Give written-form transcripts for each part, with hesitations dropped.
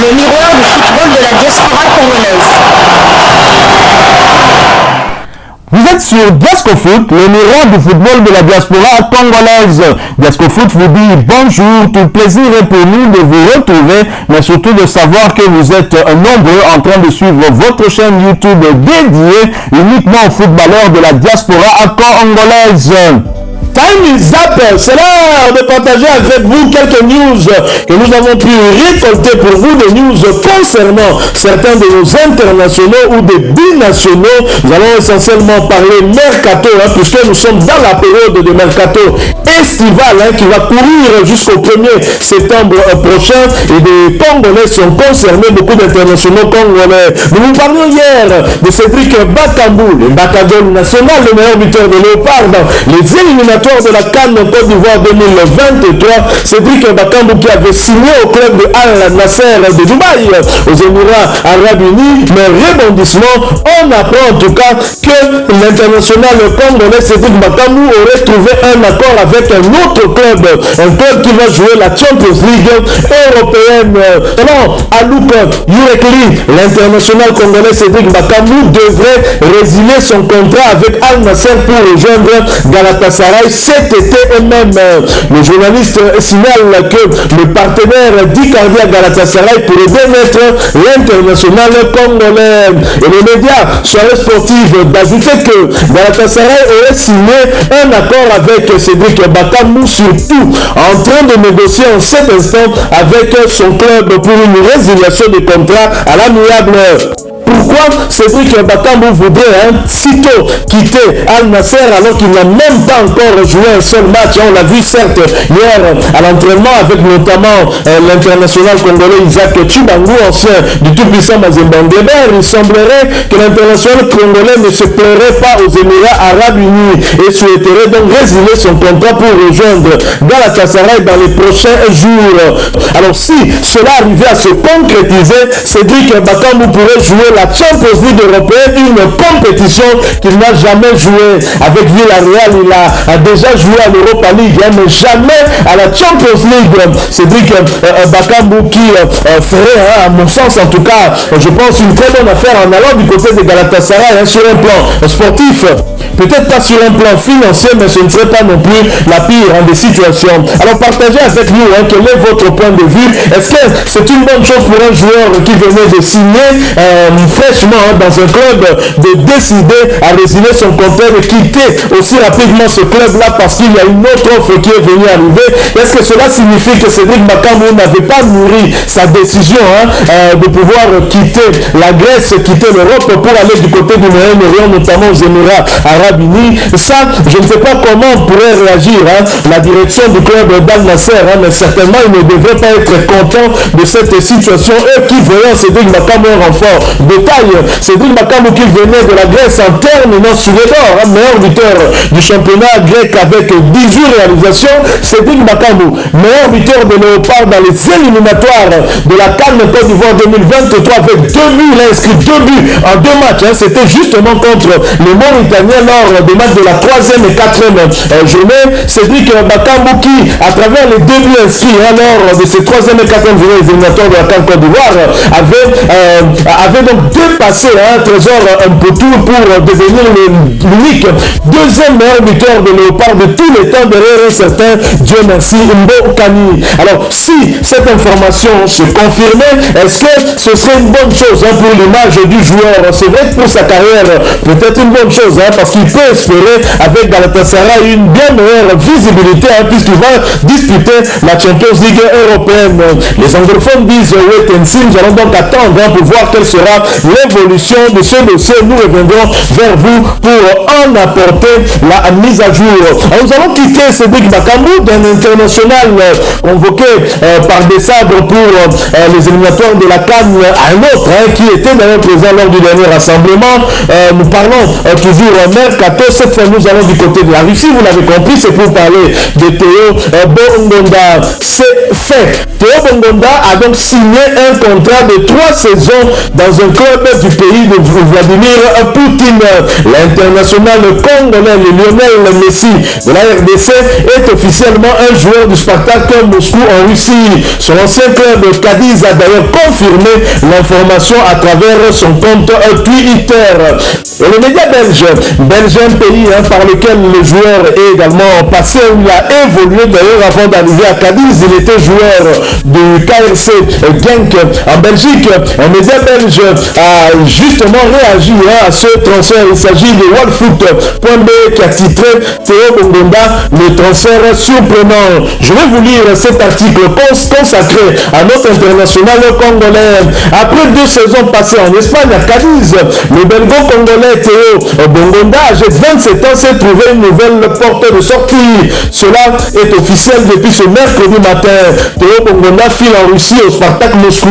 Le miroir du football de la diaspora congolaise. Vous êtes sur Diascofoot, le miroir du football de la diaspora congolaise. Diascofoot vous dit bonjour, tout plaisir est pour nous de vous retrouver, mais surtout de savoir que vous êtes nombreux en train de suivre votre chaîne YouTube dédiée uniquement aux footballeurs de la diaspora congolaise. Time is up, c'est l'heure de partager avec vous quelques news que nous avons pu récolter pour vous, des news concernant certains de nos internationaux ou des binationaux. Nous allons essentiellement parler mercato, puisque nous sommes dans la période de mercato estival qui va courir jusqu'au 1er septembre prochain, et des Congolais sont concernés, beaucoup d'internationaux congolais. Nous vous parlions hier de Cédric Bakambu, le Bakagol national, le meilleur buteur de Léopard dans les éliminatoires de la CAN Côte d'Ivoire 2023. Cédric Bakambu qui avait signé au club de Al Nasser de Dubaï aux Émirats Arabes Unis, mais rebondissement, on apprend en tout cas que l'international congolais Cédric Bakambu aurait trouvé un accord avec un autre club, un club qui va jouer la Champions League européenne. Alors, Alouk Yurekli, l'international congolais Cédric Bakambu devrait résilier son contrat avec Al Nasser pour rejoindre Galatasaray cet été. Et même le journaliste signale que le partenaire d'Icardi à Galatasaray pourrait bien être l'international congolais. Et les médias soirée sportive d'ajouter que Galatasaray aurait signé un accord avec Cédric Bakambu, surtout en train de négocier en cet instant avec son club pour une résiliation de contrat à l'amiable. Pourquoi Cédric Bakambu voudrait sitôt quitter Al Nasser alors qu'il n'a même pas encore joué un seul match? On l'a vu certes hier à l'entraînement avec notamment l'international congolais Isaac Chibangu, ancien du tout-puissant Mazembe Ndeber. Il semblerait que l'international congolais ne se plairait pas aux Émirats Arabes Unis et souhaiterait donc résilier son contrat pour rejoindre Galatasaray dans les prochains jours. Alors si cela arrivait à se concrétiser, Cédric Bakambu pourrait jouer la Champions League européenne, une compétition qu'il n'a jamais joué. Avec Villarreal, il a déjà joué à l'Europa League, mais jamais à la Champions League. Cédric Bakambu qui ferait, à mon sens en tout cas, je pense une très bonne affaire en allant du côté de Galatasaray sur un plan sportif. Peut-être pas sur un plan financier, mais ce ne serait pas non plus la pire des situations. Alors partagez avec nous quel est votre point de vue. Est-ce que c'est une bonne chose pour un joueur qui venait de signer fraîchement dans un club de décider à résilier son contrat et quitter aussi rapidement ce club-là parce qu'il y a une autre offre qui est venue arriver? Est-ce que cela signifie que Cédric Bakambu n'avait pas mûri sa décision de pouvoir quitter la Grèce, quitter l'Europe pour aller du côté du Moyen-Orient, notamment aux Émirats Arabes Unis? Ça, je ne sais pas comment pourrait réagir la direction du club d'Al Nasser, mais certainement il ne devrait pas être content de cette situation. Eux qui voyaient Cédric Bakambu un renfort de taille, Cédric Bakambu qui venait de la Grèce en terminant sur les bords, meilleur buteur du championnat grec avec 18 réalisations. Cédric Bakambu, meilleur buteur de Léopard dans les éliminatoires de la CAN Côte d'Ivoire 2023 avec 2 buts, il a inscrit 2 buts en 2 matchs. C'était justement contre les Mauritaniens lors des matchs de la 3e et 4e journée. Cédric Bakambu qui, à travers les 2 buts inscrits lors de ces 3e et 4e journées des éliminatoires de la CAN Côte d'Ivoire, avait donc dépassé Trésor Mputu pour devenir l'unique deuxième meilleur buteur de Léopard de tous les temps derrière un certain, Dieu merci, Mbokani. Alors si cette information se confirmait, est-ce que ce serait une bonne chose pour l'image du joueur? C'est vrai que pour sa carrière, peut-être une bonne chose parce qu'il peut espérer avec Galatasaray une bien meilleure visibilité puisqu'il va disputer la Champions League européenne. Les anglophones disent wait and see. Nous allons donc attendre pour voir quelle sera l'évolution de ce dossier. Nous reviendrons vers vous pour en apporter la mise à jour. Alors, nous allons quitter Cédric Bakambu d'un international convoqué par des sabres pour les éliminatoires de la CAN, un autre qui était d'ailleurs présent lors du dernier rassemblement. Nous parlons toujours mercato. Cette fois, nous allons du côté de la Russie. Vous l'avez compris, c'est pour parler de Théo Bongonda. C'est fait. Théo Bongonda a donc signé un contrat de 3 saisons dans un club du pays de Vladimir Poutine. L'international congolais, le Lionel Messi de la RDC, est officiellement un joueur du Spartak Moscou en Russie. Son ancien club Cadiz a d'ailleurs confirmé l'information à travers son compte Twitter. Et le média belge, un pays par lequel le joueur est également passé, où il a évolué d'ailleurs avant d'arriver à Cadiz. Il était joueur du KRC Genk en Belgique. Un média belge a justement réagi à ce transfert. Il s'agit de Wallfoot.b qui a titré Théo Bongonda, le transfert surprenant. Je vais vous lire cet article consacré à notre international congolais. Après 2 saisons passées en Espagne à Cadiz, le belgo-congolais Théo Bongonda, âgé de 27 ans, s'est trouvé une nouvelle porte de sortie. Cela est officiel depuis ce mercredi matin. Théo Bongonda file en Russie au Spartak Moscou.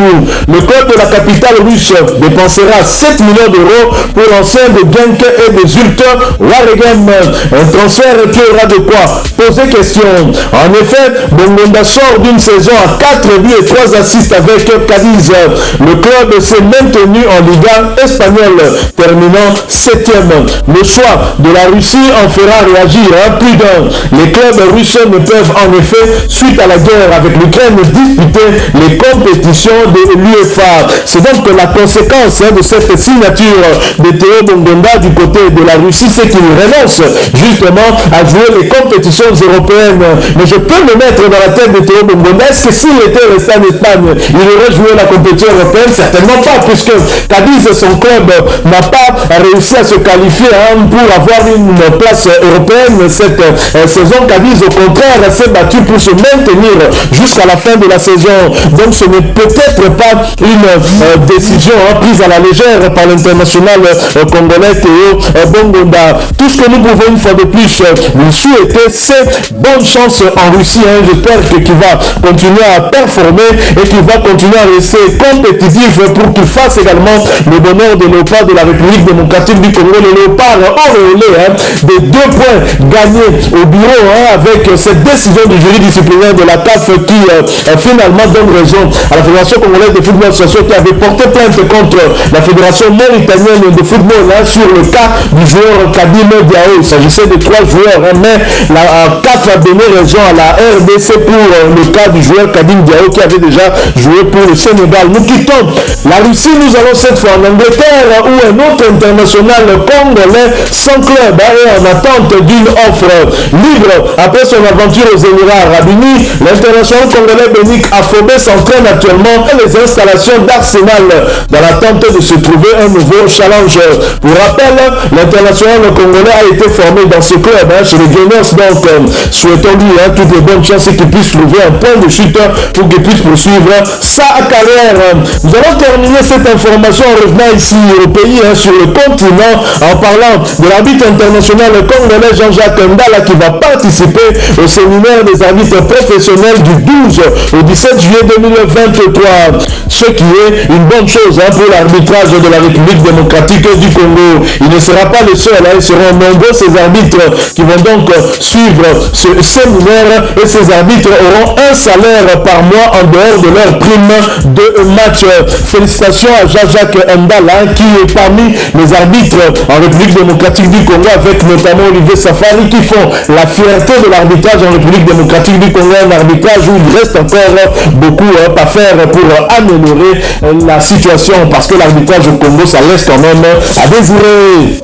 Le club de la capitale russe dépensera 7 millions d'euros pour l'ancien de Genk et des Zultes Waregem. Un transfert qui aura de quoi poser question. En effet, Bongonda sort d'une saison à 4 buts et 3 assists avec Cadiz. Le club s'est maintenu en Liga espagnole, terminant 7e. Le choix de la Russie en fera réagir plus d'un. Les clubs russes ne peuvent en effet, suite à la guerre avec l'Ukraine, disputer les compétitions de l'UEFA. C'est donc la conséquence de cette signature de Théo Bongonda du côté de la Russie, c'est qu'il renonce justement à jouer les compétitions européennes. Mais je peux me mettre dans la tête de Théo Bongonda. Est-ce que s'il était resté en Espagne, il aurait joué la compétition européenne? Certainement pas, puisque Cadiz, son club, n'a pas réussi à se qualifier pour avoir une place européenne cette saison. Cadiz, au contraire, s'est battu pour se maintenir jusqu'à la fin de la saison. Donc ce n'est peut-être pas une décision prise à la légère par l'international congolais Théo Bongonda. Tout ce que nous pouvons une fois de plus lui souhaiter, c'est bonne chance en Russie. J'espère qu'il va continuer à performer et qu'il va continuer à rester compétitif pour qu'il fasse également le bonheur des léopards de la République démocratique du Congo. Les léopards auréolés des 2 points gagnés au bureau avec cette décision du jury disciplinaire de la CAF qui finalement donne raison à la Fédération congolaise de football association qui avait porté plainte contre la Fédération mauritanienne de football sur le cas du joueur Kadim Diao. Il s'agissait de 3 joueurs, mais la CAF a donné raison à la RDC pour le cas du joueur Kadim Diao qui avait déjà joué pour le Sénégal. Nous quittons la Russie, nous allons cette fois en Angleterre où un autre international congolais sans club est en attente d'une offre libre. Après son aventure aux Émirats Arabes Unis, l'international congolais Benik Afobé s'entraîne actuellement dans les installations d'Arsenal dans l'attente de se trouver un nouveau challenge. Pour rappel, l'international congolais a été formé dans ce club chez les Gunners, donc souhaitons-lui toutes les bonnes chances et qu'il puisse trouver un point de chute pour qu'il puisse poursuivre sa carrière. Nous allons terminer cette information en revenant ici au pays, sur le continent, en parlant de l'arbitre international congolais Jean-Jacques Ndala qui va participer au séminaire des arbitres professionnels du 12 au 17 juillet 2023. Ce qui est une bonne chose pour l'arbitrage de la République démocratique du Congo. Il ne sera pas le seul, ils seront nombreux ces arbitres qui vont donc suivre ce séminaire et ces arbitres auront un salaire par mois en dehors de leur prime de match. Félicitations à Jean-Jacques Ndala qui est parmi les arbitres en République démocratique du Congo avec notamment Olivier Safari qui font la fierté de l'arbitrage en République démocratique du Congo, un arbitrage où il reste encore beaucoup à faire pour améliorer la situation parce que l'arbitrage au Congo ça laisse quand même à désirer.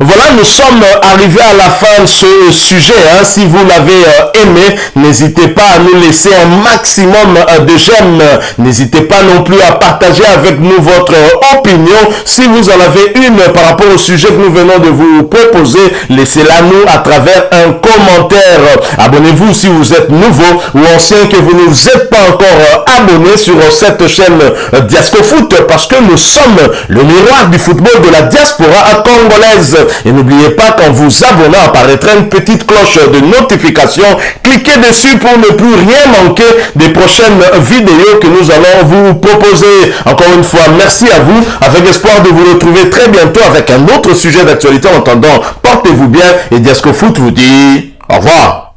Voilà, nous sommes arrivés à la fin de ce sujet. Si vous l'avez aimé, n'hésitez pas à nous laisser un maximum de j'aime. N'hésitez pas non plus à partager avec nous votre opinion. Si vous en avez une par rapport au sujet que nous venons de vous proposer, laissez-la nous à travers un commentaire. Abonnez-vous si vous êtes nouveau ou ancien que vous ne vous êtes pas encore abonné sur cette chaîne Diasco Foot, parce que nous sommes le miroir du football de la diaspora congolaise. Et n'oubliez pas qu'en vous abonnant apparaîtra une petite cloche de notification. Cliquez dessus pour ne plus rien manquer des prochaines vidéos que nous allons vous proposer. Encore une fois, merci à vous, avec espoir de vous retrouver très bientôt avec un autre sujet d'actualité. En attendant, portez-vous bien et Diasco Foot vous dit au revoir.